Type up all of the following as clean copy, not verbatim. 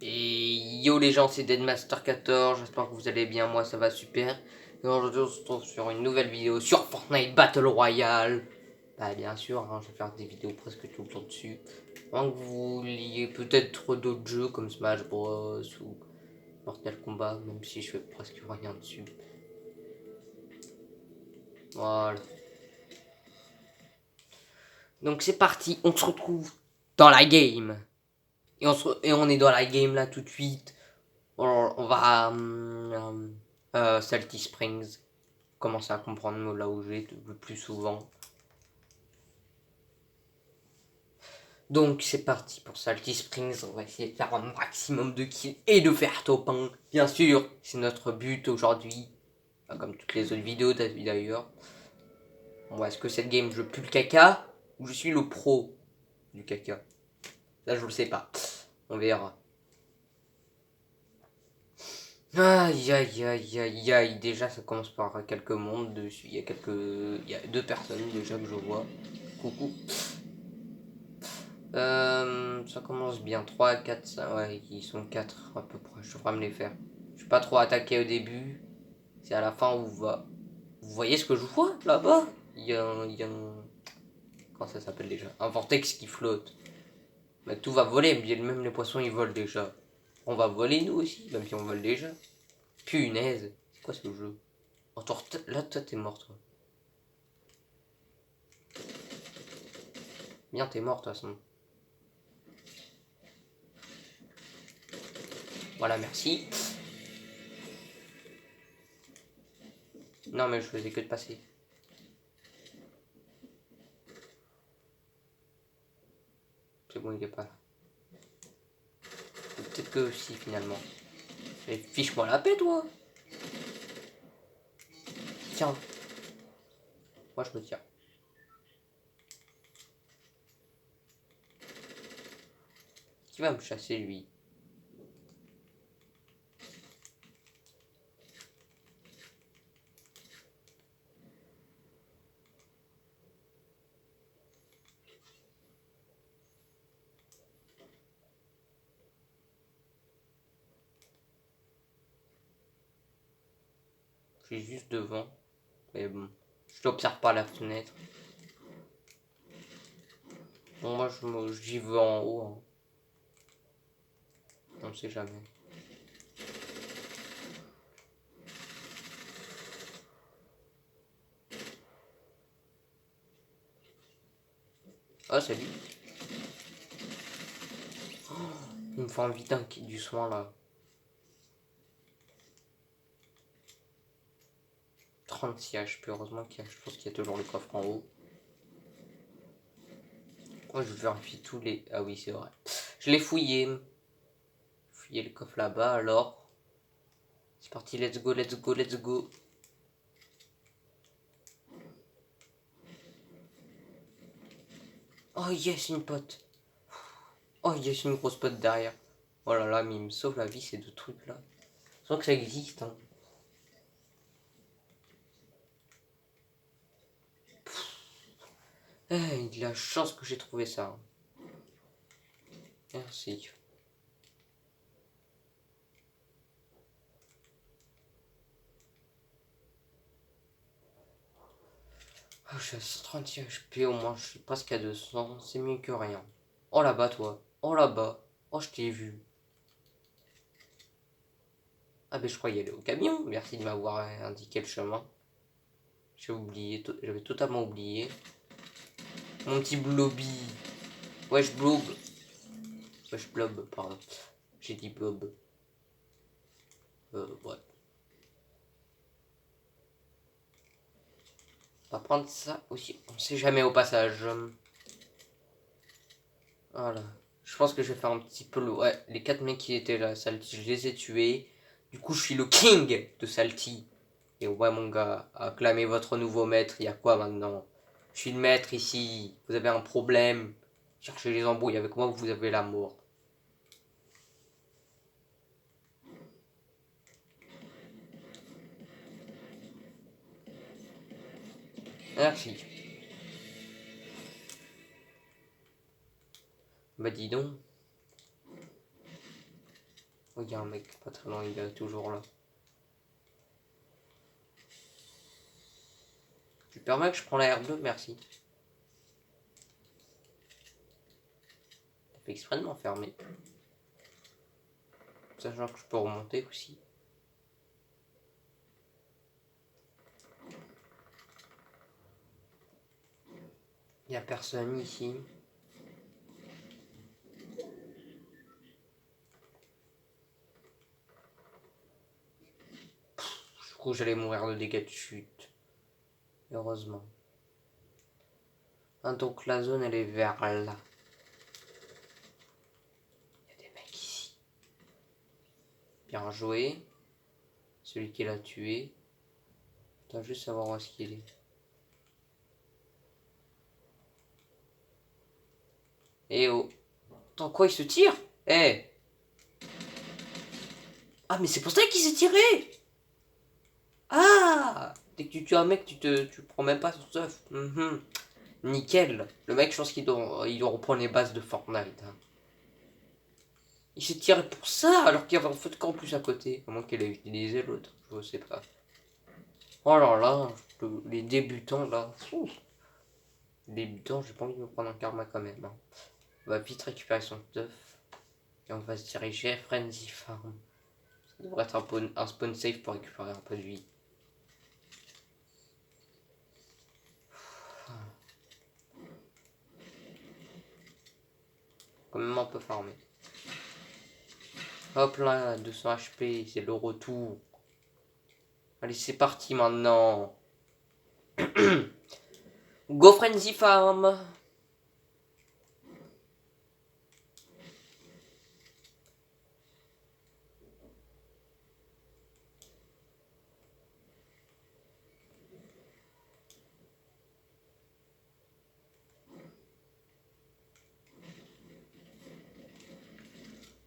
Et yo les gens, c'est Deadmaster14, j'espère que vous allez bien, moi ça va super. Et aujourd'hui on se retrouve sur une nouvelle vidéo sur Fortnite Battle Royale. Bah bien sûr, hein, je vais faire des vidéos presque tout le temps dessus. Avant que vous liez peut-être d'autres jeux comme Smash Bros ou Mortal Kombat, même si je fais presque rien dessus. Voilà. Donc c'est parti, on se retrouve dans la game. Et on est dans la game là tout de suite. On va Salty Springs. Commencer à comprendre là où je vais le plus souvent. Donc c'est parti pour Salty Springs. On va essayer de faire un maximum de kills et de faire top 1. Bien sûr, c'est notre but aujourd'hui. Comme toutes les autres vidéos d'ailleurs. Bon, est-ce que cette game je pue le caca ou je suis le pro du caca? Là je le sais pas. On verra. Aïe aïe aïe aïe aïe, déjà ça commence par quelques mondes dessus, il y a deux personnes déjà que je vois. Coucou. Ça commence bien, 3, 4, 5, ouais, ils sont 4 à peu près, je devrais me les faire. Je suis pas trop attaqué au début, c'est à la fin où va. Vous voyez ce que je vois là-bas? Il y a un... Comment ça s'appelle déjà? Un vortex qui flotte. Mais tout va voler, même les poissons ils volent déjà. On va voler nous aussi, même si on vole déjà. Punaise, c'est quoi ce jeu? Attends, là toi t'es mort toi. Bien t'es mort de toute façon. Voilà, merci. Non mais je faisais que de passer. C'est bon, il est pas là. Peut-être que si finalement. Mais fiche-moi la paix toi. Tiens, moi je me tiens. Qui va me chasser lui? Je suis juste devant. Mais bon, je l'observe pas à la fenêtre. Bon, moi j'y vais en haut. Hein. On sait jamais. Ah, salut. Oh, il me faut vite un kit du soin là. 36 HP, heureusement qu'il y a, je pense qu'il y a toujours le coffre en haut. Moi je vérifie tous les... Ah oui c'est vrai. Je l'ai fouillé. Fouiller le coffre là-bas alors. C'est parti, let's go, let's go, let's go. Oh yes, une pote. Oh yes, une grosse pote derrière. Oh là là, mais il me sauve la vie ces deux trucs là. Je sens que ça existe. Hein. Eh, il a la chance que j'ai trouvé ça. Hein. Merci. Oh, je suis à 136 HP, au moins je suis presque à 200. C'est mieux que rien. Oh là-bas toi. Oh là-bas. Oh je t'ai vu. Ah ben je croyais aller au camion. Merci de m'avoir indiqué le chemin. J'ai oublié, j'avais totalement oublié. Mon petit blobby. Wesh blob. Wesh blob, pardon. J'ai dit blob. Ouais. On va prendre ça aussi. On sait jamais au passage. Voilà. Je pense que je vais faire un petit peu le... Ouais, les 4 mecs qui étaient là, Salty, je les ai tués. Du coup, je suis le king de Salty. Et ouais, mon gars, acclamez votre nouveau maître. Il y a quoi maintenant? Je suis le maître ici. Vous avez un problème. Cherchez les embrouilles. Avec moi, vous avez la mort. Merci. Bah dis donc. Oh, il y a un mec pas très loin, il est toujours là. Tu permets que je prends la R bleue? Merci. T'as fait exprès de m'enfermer. Sachant que je peux remonter aussi. Il n'y a personne ici. Du coup, j'allais mourir de dégâts de chute. Heureusement. Ah, donc la zone, elle est vers là. Il y a des mecs ici. Bien joué. Celui qui l'a tué. Attends, juste savoir où est-ce qu'il est. Eh oh. Attends, quoi, il se tire? Eh. Ah, mais c'est pour ça qu'il s'est tiré. Ah. Dès que tu tues un mec, tu prends même pas son stuff. Nickel. Le mec, je pense qu'il doit reprendre les bases de Fortnite. Hein. Il s'est tiré pour ça, alors qu'il y avait un feu de camp plus à côté. À moins qu'elle ait utilisé l'autre, je sais pas. Oh là là, les débutants là. Ouf. Les débutants, j'ai pas envie de me prendre un karma quand même. Hein. On va vite récupérer son stuff. Et on va se diriger à Frenzy Farm. Ça devrait être un spawn safe pour récupérer un peu de vie. Quand même un peu farmé. Hop là, 200 HP, c'est le retour. Allez, c'est parti maintenant. Go Frenzy Farm.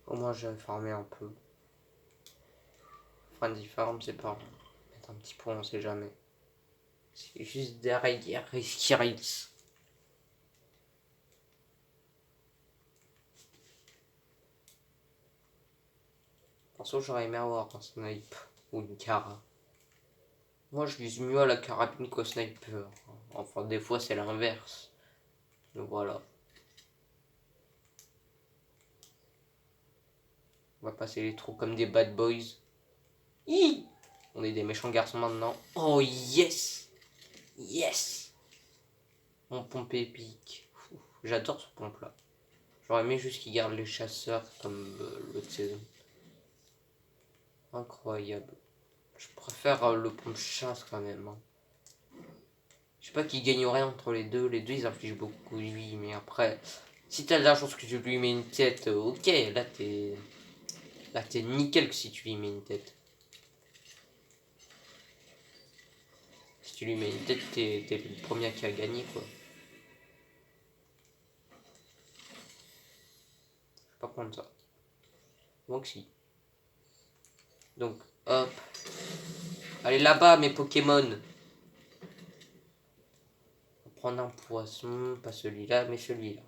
Au moins j'ai farmé un peu. Frenzy Farm, c'est pas mettre un petit point, on sait jamais. C'est juste derrière Risky Rills. Perso, j'aurais aimé avoir un snipe ou une cara. Moi, je vise mieux à la carabine qu'au sniper. Enfin, des fois, c'est l'inverse. Donc voilà. On va passer les trous comme des bad boys. Hi, on est des méchants garçons maintenant. Oh yes! Yes! Mon pompe épique. J'adore ce pompe là. J'aurais aimé juste qu'il garde les chasseurs comme l'autre saison. Incroyable. Je préfère le pompe chasse quand même. Hein. Je sais pas qui gagnerait entre les deux. Les deux ils infligent beaucoup de vie. Mais après, si t'as de la chance que je lui mets une tête, ok, là t'es. Là t'es nickel que si tu lui mets une tête. Si tu lui mets une tête, t'es le premier qui a gagné quoi. Je vais pas prendre ça. Donc si. Donc hop. Allez là-bas mes Pokémon. On va prendre un poisson, pas celui-là, mais celui-là.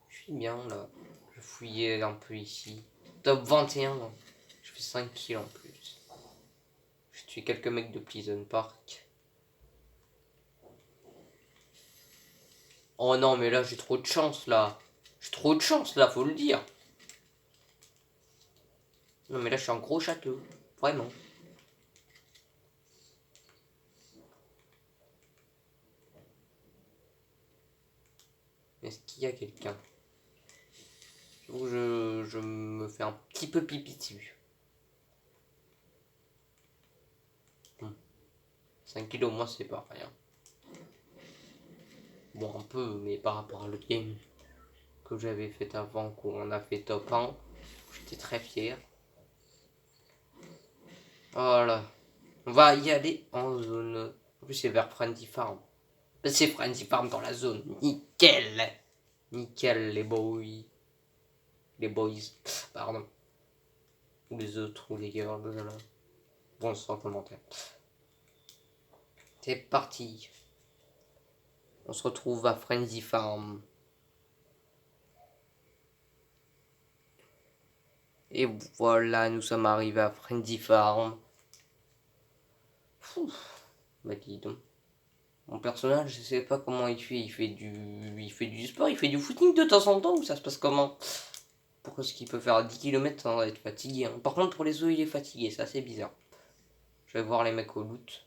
Je suis bien là. Je fouillais un peu ici. Top 21. Je fais 5 kills en plus. Je tue quelques mecs de Pleasant Park. Oh non mais là j'ai trop de chance là. J'ai trop de chance là, faut le dire. Non mais là je suis un gros château. Vraiment. Est-ce qu'il y a quelqu'un? Je me fais un petit peu pipi dessus. 5 kilos moi c'est pas rien. Bon un peu mais par rapport à l'autre game que j'avais fait avant qu'on a fait top 1. J'étais très fier. Voilà. On va y aller en zone. En plus c'est vers Frenzy Farm. C'est Frenzy Farm dans la zone. Nickel. Nickel les boys. Les boys. Pardon. Ou les autres ou les girls. Là. Bon sans commentaire. C'est parti. On se retrouve à Frenzy Farm. Et voilà, nous sommes arrivés à Friendly Farm. Bah dis donc. Mon personnage, je sais pas comment il fait. Il fait du sport, il fait du footing de temps en temps ou ça se passe comment? Pourquoi est-ce qu'il peut faire 10 km sans être fatigué, hein? Par contre, pour les os, il est fatigué, ça c'est bizarre. Je vais voir les mecs au loot.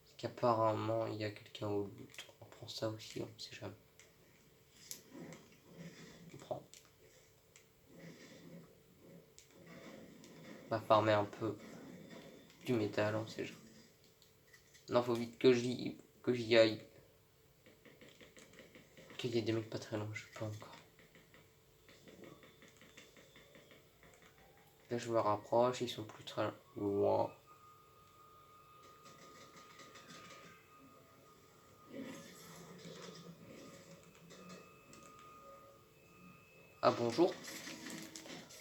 Parce qu'apparemment, il y a quelqu'un au loot. On prend ça aussi, on sait jamais. On prend. On va farmer un peu du métal, on sait jamais. Non, faut vite que j'y aille. Qu'il y ait des mecs pas très loin, je sais pas encore. Là, je me rapproche, ils sont plus très loin. Ah bonjour.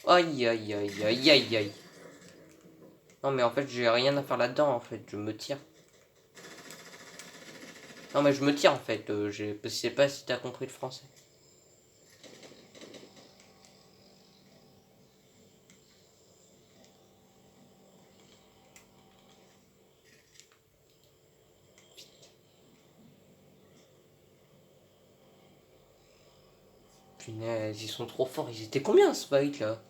Aïe aïe aïe aïe aïe aïe. Non mais en fait j'ai rien à faire là-dedans en fait, je me tire. Non mais je me tire en fait, je sais pas si t'as compris le français. Punaise, ils sont trop forts, ils étaient combien ce fight là?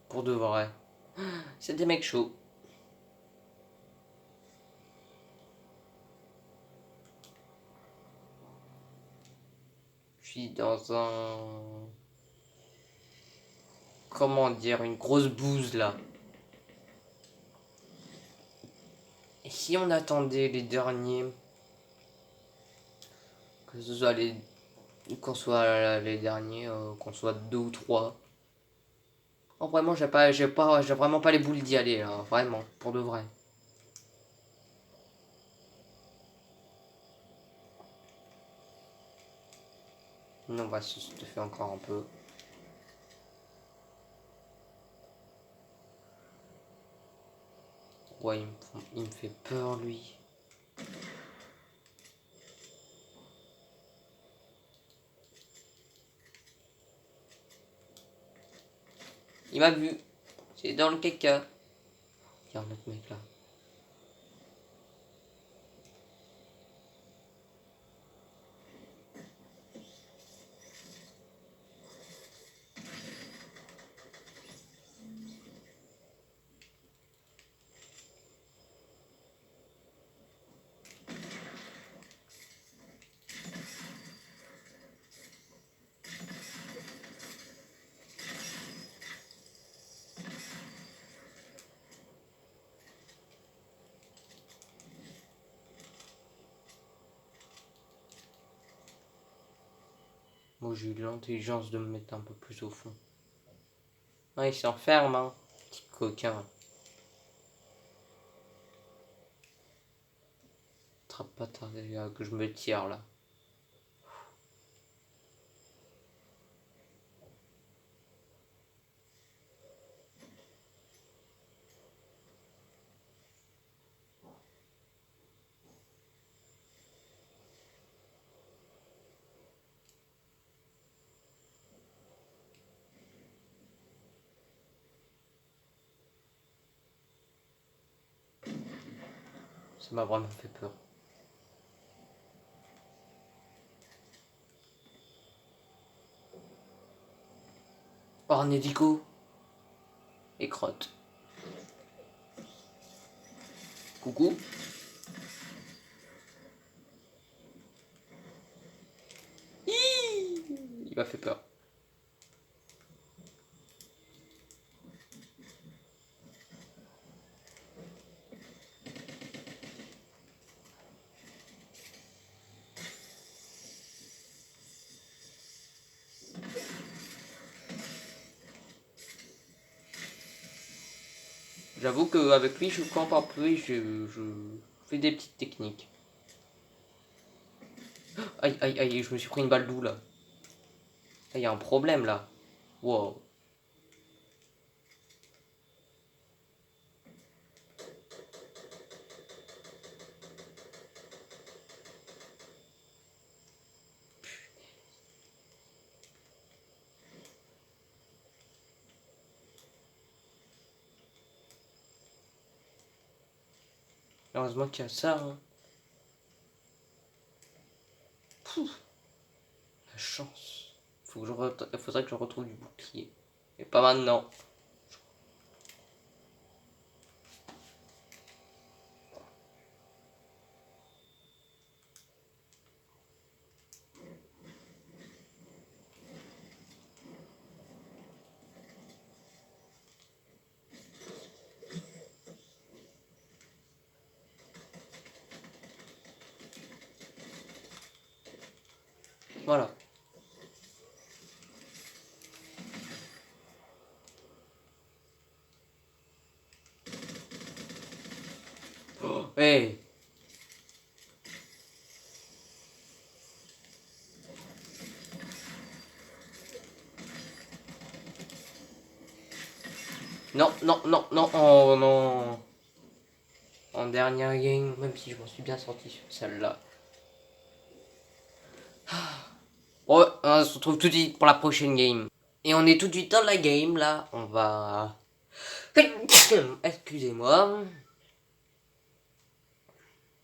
Pour de vrai. C'est des mecs chauds. Je suis dans un... Comment dire, une grosse bouse là. Et si on attendait les derniers, que ce soit les... qu'on soit les derniers, qu'on soit deux ou trois. Oh vraiment j'ai vraiment pas les boules d'y aller là, vraiment, pour de vrai. Non, on va se faire encore un peu. Ouais, il me fait peur lui. Il m'a vu. C'est dans le caca. Il y a un autre mec là. Moi j'ai eu l'intelligence de me mettre un peu plus au fond. Ah, il s'enferme, hein. Petit coquin. Attrape pas tarder que je me tire là. Ça m'a vraiment fait peur. Oh, Nedico. Et crotte. Coucou. Il m'a fait peur. J'avoue qu'avec lui, je campe un peu et je fais des petites techniques. Aïe, aïe, aïe, je me suis pris une balle d'où là? Il y a un problème là. Wow. Heureusement qu'il y a ça, hein. Pouf, la chance. Faudrait que je retrouve du bouclier. Mais pas maintenant. Voilà. Oh, hey. Non, non, non, non, oh non. En dernière game, même si je m'en suis bien sorti sur celle-là. Bon, on se retrouve tout de suite pour la prochaine game. Et on est tout de suite dans la game, là. On va... Excusez-moi.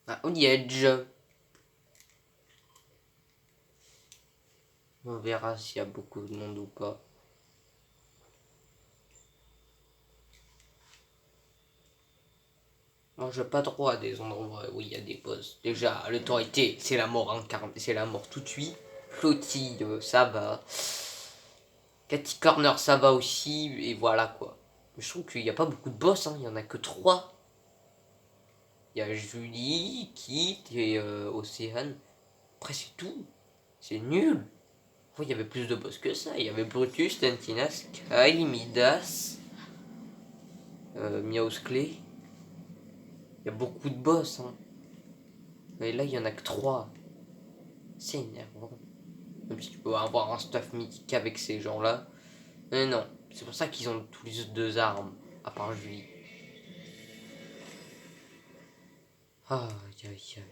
Ah, on y edge. On verra s'il y a beaucoup de monde ou pas. Moi, je vais pas trop à des endroits où il y a des boss. Déjà, l'autorité, c'est la mort incarnée, c'est la mort tout de suite. Flottille, ça va. Catty Corner, ça va aussi. Et voilà quoi. Je trouve qu'il n'y a pas beaucoup de boss, hein. Il y en a que 3. Il y a Julie, Kit et Océane. Après, c'est tout. C'est nul. Il y avait plus de boss que ça. Il y avait Brutus, Tentina, Sky, Midas, Miaus Clay. Il y a beaucoup de boss, hein. Mais là, il y en a que 3. C'est énervant. Même si tu peux avoir un stuff mythique avec ces gens-là. Mais non. C'est pour ça qu'ils ont tous les 2 armes. À part Julie. Aïe, aïe, aïe.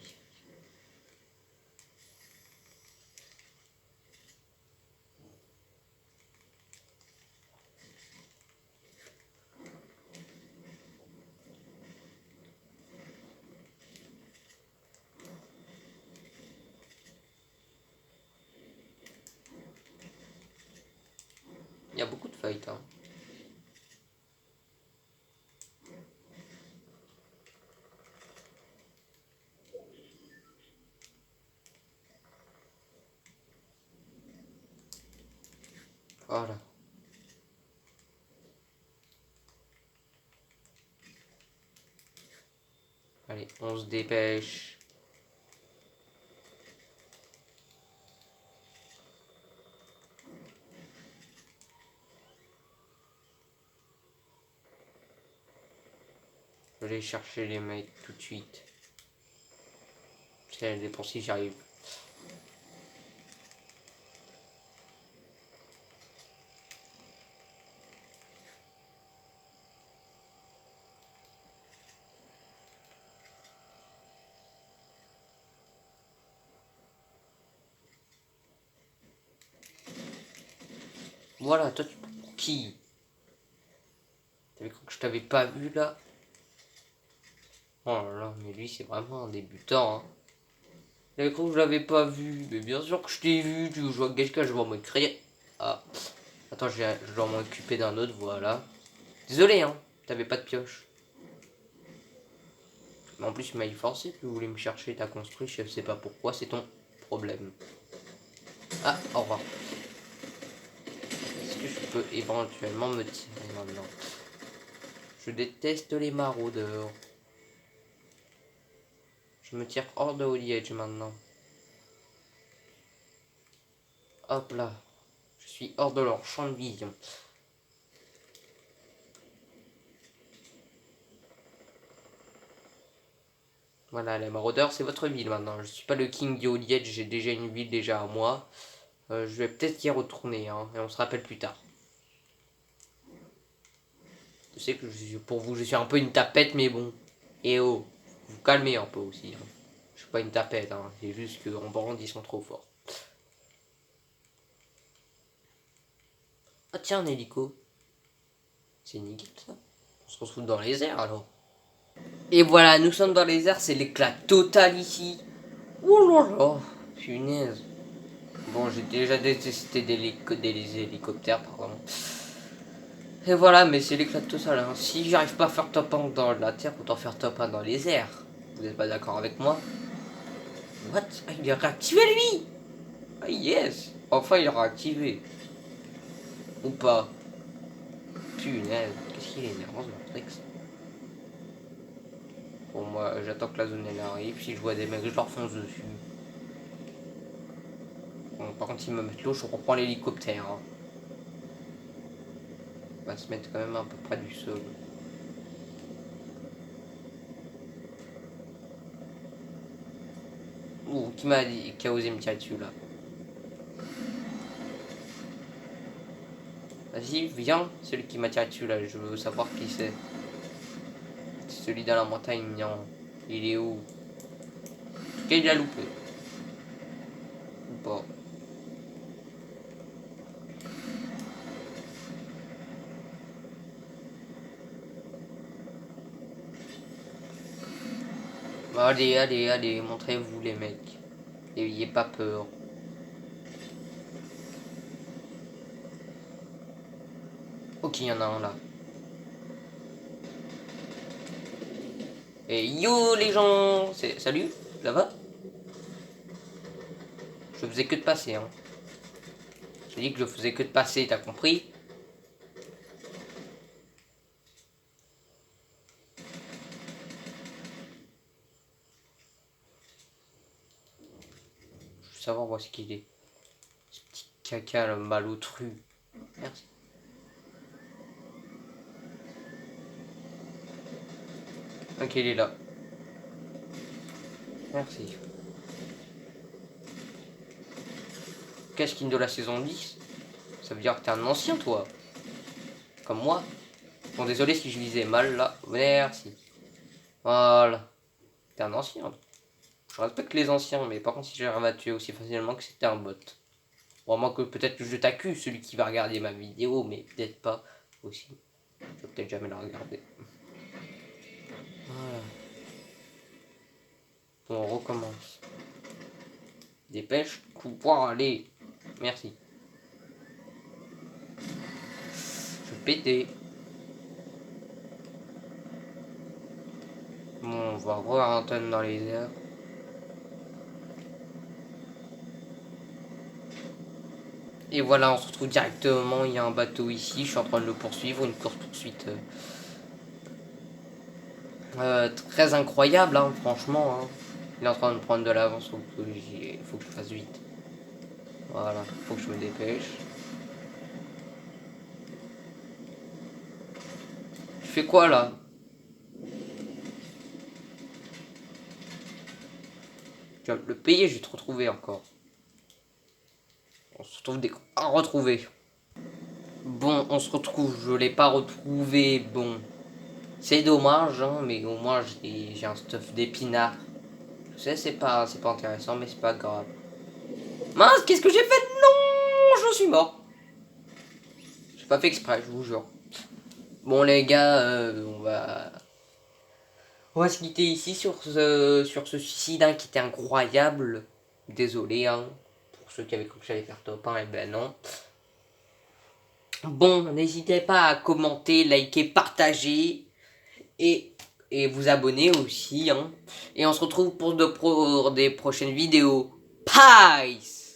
Il y a beaucoup de fights, hein. Voilà. Allez, on se dépêche. Je vais aller chercher les mecs tout de suite. Ça dépend si j'arrive. Voilà, toi tu prends pour qui? T'avais cru que je t'avais pas vu là? Oh là là, mais lui c'est vraiment un débutant, hein. T'avais cru que je l'avais pas vu? Mais bien sûr que je t'ai vu, tu joues à quelqu'un, je vais m'en créer. Ah, attends, je dois m'en occuper d'un autre, voilà. Désolé, hein, t'avais pas de pioche. Mais en plus, il m'a forcé, tu voulais me chercher, t'as construit, je sais pas pourquoi, c'est ton problème. Ah, au revoir. Est-ce que je peux éventuellement me tirer maintenant? Je déteste les maraudeurs. Je me tire hors de Holy Edge maintenant. Hop là. Je suis hors de leur champ de vision. Voilà, les maraudeurs, c'est votre ville maintenant. Je suis pas le king de Holy Edge, j'ai déjà une ville déjà à moi. Je vais peut-être y retourner, hein, et on se rappelle plus tard. Je sais que pour vous, je suis un peu une tapette, mais bon. Et oh, vous calmez un peu aussi, hein. Je suis pas une tapette, hein. C'est juste qu'en bande, ils sont trop forts. Ah tiens, un hélico. C'est nickel ça. On se retrouve dans les airs alors. Et voilà, nous sommes dans les airs, c'est l'éclat total ici. Oh là là, punaise. Bon, j'ai déjà détesté des hélicoptères, pardon. Et voilà, mais c'est l'éclat total. Hein. Si j'arrive pas à faire top 1 dans la terre, autant faire top 1 dans les airs. Vous n'êtes pas d'accord avec moi? What? Ah, il est réactivé lui! Ah yes! Enfin il est réactivé. Ou pas? Punaise, qu'est-ce qu'il est énervant ce Matrix. Bon moi j'attends que la zone elle arrive. Si je vois des mecs je leur fonce dessus. Bon par contre s'ils me mettent l'eau je reprends l'hélicoptère. Hein. On va se mettre quand même à peu près du sol. Ouh, qui a osé me tirer dessus là? Vas-y, viens, celui qui m'a tiré dessus là, je veux savoir qui c'est. C'est celui dans la montagne, non. Il est où? En tout cas, il a loupé. Ou pas. Bah, allez, allez, allez, montrez-vous les mecs. N'ayez pas peur. Ok, il y en a un là. Et yo les gens! Salut, ça va? Je faisais que de passer, hein. J'ai dit que je faisais que de passer, t'as compris? Je veux savoir où est-ce qu'il est. Ce petit caca, le malotru. Merci. Ok, il est là. Merci. Qu'est-ce qu'il de la saison 10? Ça veut dire que t'es un ancien, toi. Comme moi. Bon, désolé si je visais mal, là. Merci. Voilà. T'es un ancien. Je respecte les anciens, mais par contre, si j'arrive à tuer aussi facilement que c'était un bot. Vraiment que peut-être que je t'accuse, celui qui va regarder ma vidéo, mais peut-être pas aussi. Je vais peut-être jamais la regarder. Voilà. Bon, on recommence. Dépêche, pouvoir aller. Merci. Je vais péter. Bon, on va revoir Anton dans les airs. Et voilà, on se retrouve directement. Il y a un bateau ici. Je suis en train de le poursuivre. Une course poursuite très incroyable, hein, franchement. Hein. Il est en train de prendre de l'avance. Il faut que je fasse vite. Voilà, faut que je me dépêche. Je fais quoi là? Je vais le payer, je vais te retrouver encore. On se retrouve à retrouver. Bon, on se retrouve, je l'ai pas retrouvé. Bon, c'est dommage, hein, mais au moins j'ai un stuff d'épinards. Je sais, c'est pas intéressant, mais c'est pas grave. Mince, qu'est-ce que j'ai fait? Non, je suis mort. J'ai pas fait exprès, je vous jure. Bon les gars, on va se quitter ici sur ce suicide hein, qui était incroyable. Désolé hein, pour ceux qui avaient cru que j'allais faire top 1, et ben non. Bon, n'hésitez pas à commenter, liker, partager et, et vous abonner aussi. Hein. Et on se retrouve pour des prochaines vidéos. Peace!